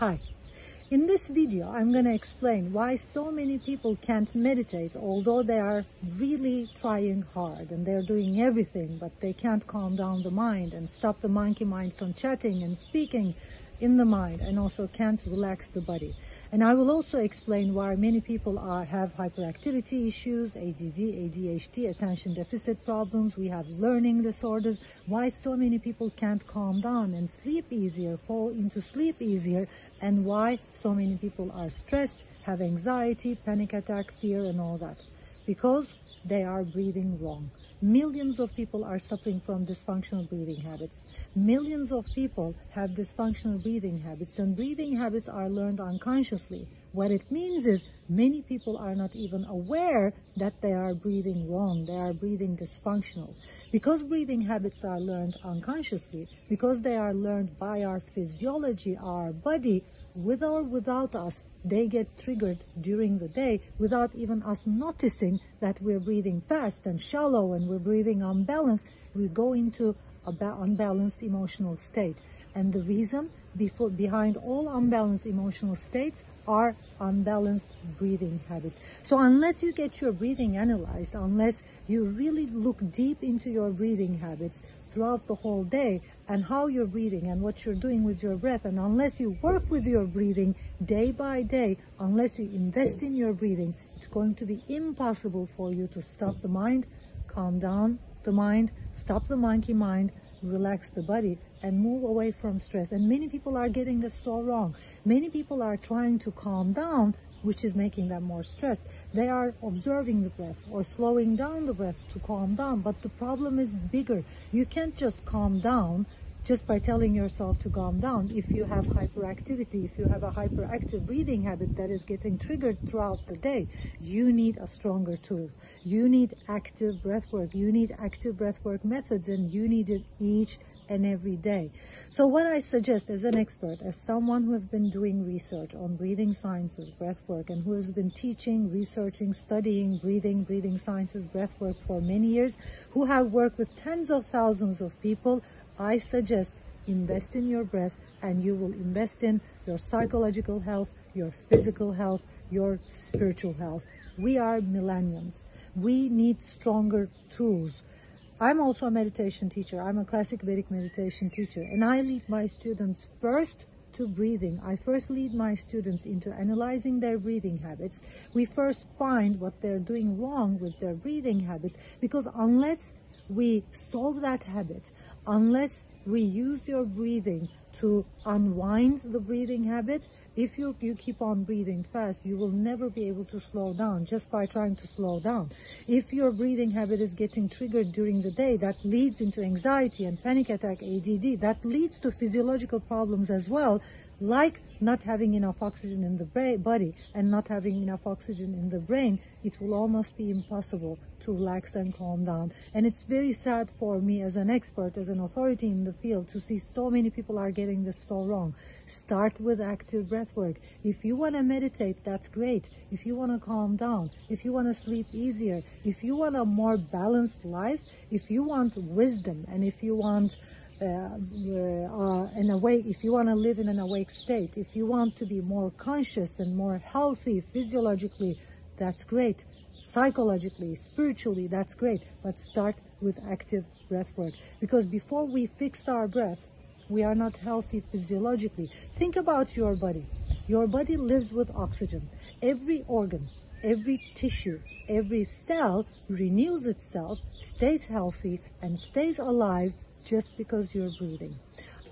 Hi. In this video, I'm going to explain why so many people can't meditate, although they are really trying hard and they're doing everything, but they can't calm down the mind and stop the monkey mind from chatting and speaking in the mind, and also can't relax the body. And I will also explain why many people have hyperactivity issues, ADD, ADHD, attention deficit problems. We have learning disorders, why so many people can't calm down and sleep easier, fall into sleep easier, and why so many people are stressed, have anxiety, panic attack, fear, and all that. Because they are breathing wrong. Millions of people are suffering from dysfunctional breathing habits. Millions of people have dysfunctional breathing habits, and breathing habits are learned unconsciously. What it means is many people are not even aware that they are breathing wrong, they are breathing dysfunctional. Because breathing habits are learned unconsciously, because they are learned by our physiology, our body, with or without us, they get triggered during the day without even us noticing that we're breathing fast and shallow and we're breathing unbalanced. We go into an unbalanced emotional state. And the reason behind all unbalanced emotional states are unbalanced breathing habits. So unless you get your breathing analyzed, unless you really look deep into your breathing habits throughout the whole day and how you're breathing and what you're doing with your breath, and unless you work with your breathing day by day, unless you invest in your breathing, it's going to be impossible for you to stop the mind, calm down the mind, stop the monkey mind, relax the body, and move away from stress. And many people are getting this so wrong. Many people are trying to calm down, which is making them more stressed. They are observing the breath or slowing down the breath to calm down, but the problem is bigger. You can't just calm down just by telling yourself to calm down. If you have hyperactivity, if you have a hyperactive breathing habit that is getting triggered throughout the day, you need a stronger tool. You need active breath work. You need active breath work methods, and you need it each and every day. So what I suggest as an expert, as someone who has been doing research on breathing sciences, breath work, and who has been teaching, researching, studying breathing sciences, breath work for many years, who have worked with tens of thousands of people, I suggest invest in your breath, and you will invest in your psychological health, your physical health, your spiritual health. We are millennials. We need stronger tools. I'm also a meditation teacher. I'm a classic Vedic meditation teacher, and I lead my students first to breathing. I first lead my students into analyzing their breathing habits. We first find what they're doing wrong with their breathing habits, because unless we solve that habit, unless we use your breathing to unwind the breathing habit, if you keep on breathing fast, you will never be able to slow down just by trying to slow down. If your breathing habit is getting triggered during the day, that leads into anxiety and panic attack, ADD. That leads to physiological problems as well, like not having enough oxygen in the body and not having enough oxygen in the brain. It will almost be impossible to relax and calm down. And it's very sad for me as an expert, as an authority in the field, to see so many people are getting this so wrong. Start with active breath work. If you want to meditate, that's great. If you want to calm down, if you want to sleep easier, if you want a more balanced life, if you want wisdom, and if you want if you want to live in an awake state, if you want to be more conscious and more healthy physiologically, that's great. Psychologically, spiritually, that's great. But start with active breath work, because before we fix our breath, we are not healthy physiologically. Think about your body. Your body lives with oxygen. Every organ, every tissue, every cell renews itself, stays healthy, and stays alive just because you're breathing.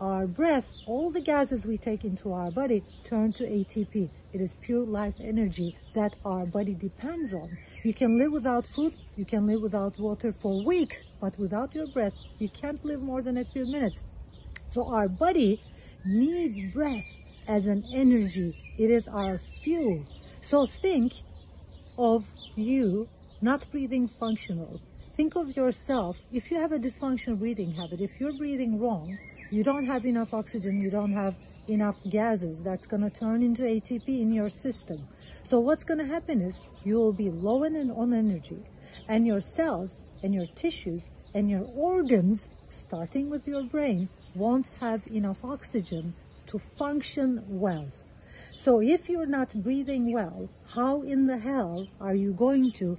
Our breath, all the gases we take into our body turn to ATP. It is pure life energy that our body depends on. You can live without food, you can live without water for weeks, but without your breath, you can't live more than a few minutes. So our body needs breath as an energy. It is our fuel. So think of you not breathing functional. Think of yourself, if you have a dysfunctional breathing habit, if you're breathing wrong, you don't have enough oxygen, you don't have enough gases, that's going to turn into ATP in your system. So what's going to happen is you will be low on energy, and your cells and your tissues and your organs, starting with your brain, won't have enough oxygen to function well. So if you're not breathing well, how in the hell are you going to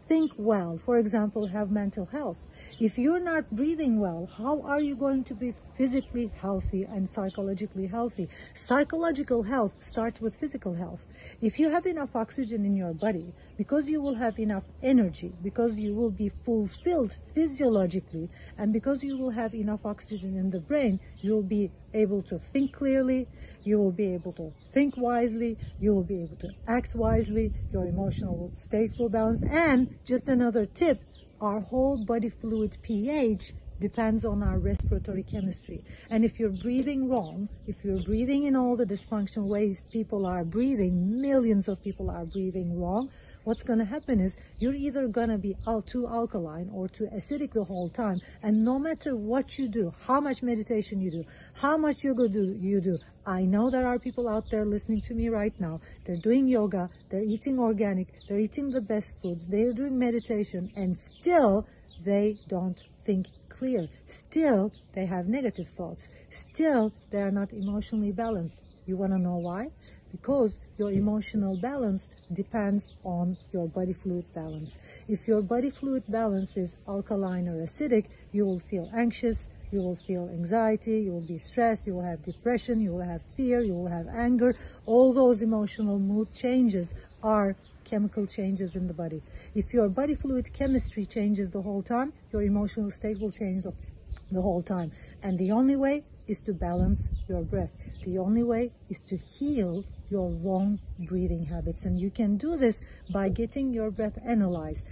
think well? For example, have mental health. If you're not breathing well, how are you going to be physically healthy and psychologically healthy? Psychological health starts with physical health. If you have enough oxygen in your body, because you will have enough energy, because you will be fulfilled physiologically, and because you will have enough oxygen in the brain, you'll be able to think clearly, you will be able to think wisely, you will be able to act wisely, your emotional state will balance. And just another tip, our whole body fluid pH depends on our respiratory chemistry. And if you're breathing wrong, if you're breathing in all the dysfunctional ways people are breathing, millions of people are breathing wrong, what's going to happen is you're either going to be too alkaline or too acidic the whole time. And no matter what you do, how much meditation you do, how much yoga you do, I know there are people out there listening to me right now. They're doing yoga, they're eating organic, they're eating the best foods, they're doing meditation, and still they don't think clear. Still, they have negative thoughts. Still, they are not emotionally balanced. You want to know why? Because your emotional balance depends on your body fluid balance. If your body fluid balance is alkaline or acidic, you will feel anxious, you will feel anxiety, you will be stressed, you will have depression, you will have fear, you will have anger. All those emotional mood changes are chemical changes in the body. If your body fluid chemistry changes the whole time, your emotional state will change the whole time. And the only way is to balance your breath. The only way is to heal your wrong breathing habits. And you can do this by getting your breath analyzed.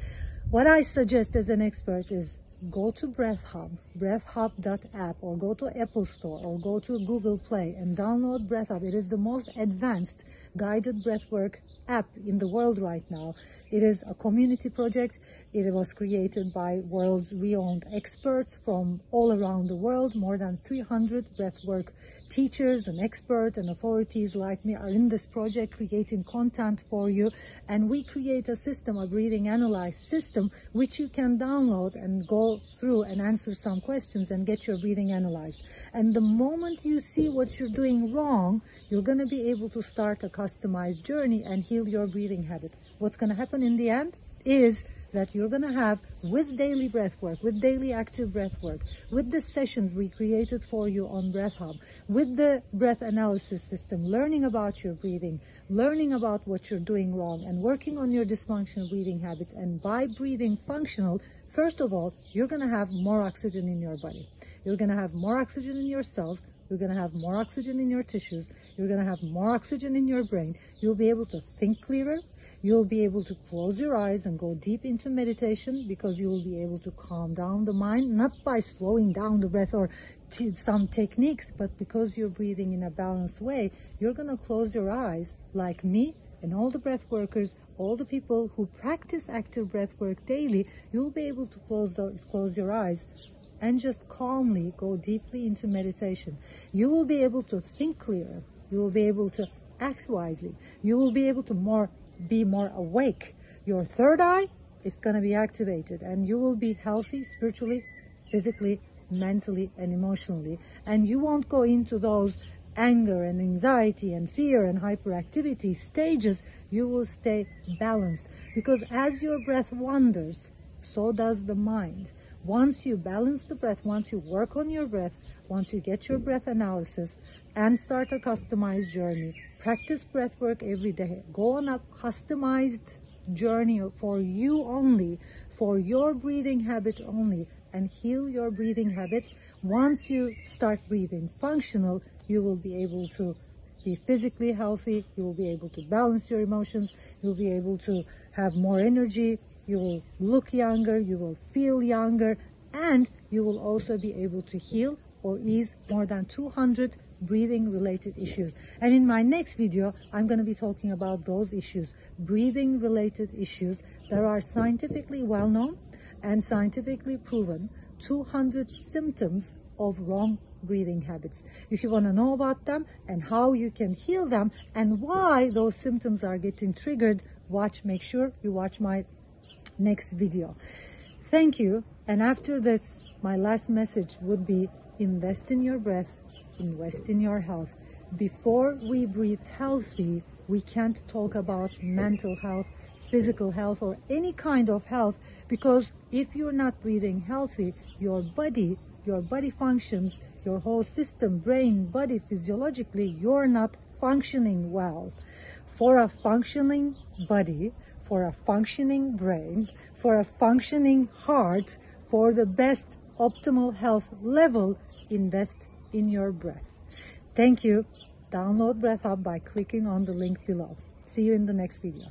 What I suggest as an expert is go to BreathHub, breathhub.app, or go to Apple Store or go to Google Play and download BreathHub. It is the most advanced guided breathwork app in the world right now. It is a community project. It was created by world's renowned experts from all around the world. More than 300 breathwork teachers and experts and authorities like me are in this project creating content for you. And we create a system, a breathing analyze system, which you can download and go through and answer some questions and get your breathing analyzed. And the moment you see what you're doing wrong, you're going to be able to start a customized journey and heal your breathing habit. What's going to happen in the end is that you're going to have, with daily breath work, with daily active breath work, with the sessions we created for you on BreathHub, with the breath analysis system, learning about your breathing, learning about what you're doing wrong, and working on your dysfunctional breathing habits. And by breathing functional, first of all, you're going to have more oxygen in your body. You're going to have more oxygen in your cells. You're going to have more oxygen in your tissues. You're going to have more oxygen in your brain. You'll be able to think clearer. You'll be able to close your eyes and go deep into meditation, because you will be able to calm down the mind, not by slowing down the breath or some techniques, but because you're breathing in a balanced way. You're going to close your eyes like me and all the breath workers, all the people who practice active breath work daily. You'll be able to close your eyes and just calmly go deeply into meditation. You will be able to think clearer. You will be able to act wisely. You will be able to be more awake. Your third eye is going to be activated, and you will be healthy spiritually, physically, mentally, and emotionally. And you won't go into those anger and anxiety and fear and hyperactivity stages. You will stay balanced, because as your breath wanders, so does the mind. Once you balance the breath, once you work on your breath, once you get your breath analysis and start a customized journey, practice breath work every day, go on a customized journey for you only, for your breathing habit only, and heal your breathing habit. Once you start breathing functional, you will be able to be physically healthy, you will be able to balance your emotions, you'll be able to have more energy, you will look younger, you will feel younger, and you will also be able to heal or ease more than 200 breathing related issues. And in my next video, I'm going to be talking about those issues, breathing related issues that are scientifically well known and scientifically proven, 200 symptoms of wrong breathing habits. If you want to know about them and how you can heal them and why those symptoms are getting triggered, make sure you watch my next video. Thank you. And after this, my last message would be: invest in your breath, invest in your health. before we breathe healthy, we can't talk about mental health, physical health, or any kind of health, because if you're not breathing healthy, your body functions, your whole system, brain, body, physiologically, you're not functioning well. For a functioning body, for a functioning brain, for a functioning heart, for the best optimal health level, invest in your breath. Thank you. Download Breath Up by clicking on the link below. See you in the next video.